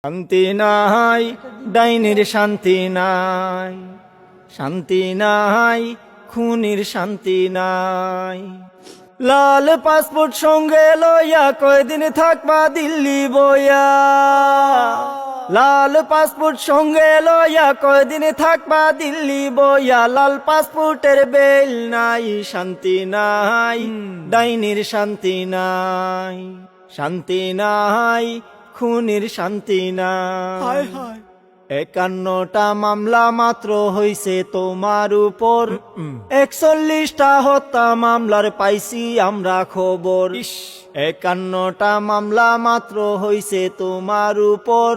শান্তি নাই, ডাইনির শান্তি নাই, শান্তি নাই, খুনির শান্তি নাই। লাল পাসপোর্ট সঙ্গে লইয়া কয়দিন থাকবা দিল্লি বইয়া, লাল পাসপোর্ট সঙ্গে লইয়া কয়দিন থাকবা দিল্লি বইয়া। লাল পাসপোর্টের বেল নাই, শান্তি নাই, ডাইনির শান্তি নাই, শান্তি নাই, খুনির শান্তি নাই। 51টা মামলা মাত্র হইছে তোমার উপর, 41টা হত্যা মামলার পাইছি আমরা খবর। 51টা মামলা মাত্র হইছে তোমার উপর,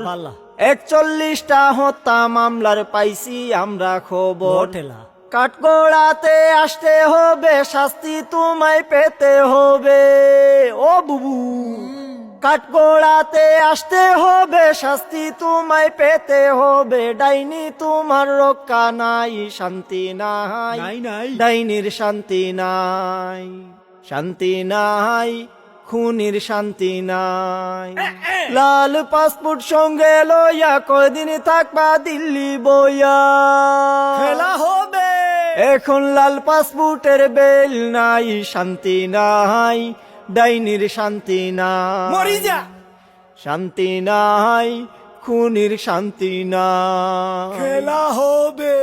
41টা হত্যা মামলার পাইছি আমরা খবর। কাঠগড়াতে আসতে হবে, শাস্তি তোমায় পেতে হবে। ও বুবু, কাঠগড়াতে আসতে হবে, শাস্তি তোমায় পেতে হবে। ডাইনি তোমার রক্ষা নাই, শান্তি নাই, ডাইনির শান্তি নাই, শান্তি নাই, খুনির শান্তি নাই। লাল পাসপোর্ট সঙ্গে লইয়া কয়দিন থাকবা দিল্লি বইয়া, খেলা হবে এখন। লাল পাসপোর্টের বেল নাই, শান্তি নাই, ডাইনির শান্তি নাই, মরি যা, শান্তি নাই, খুনির শান্তি নাই। খেলা হবে।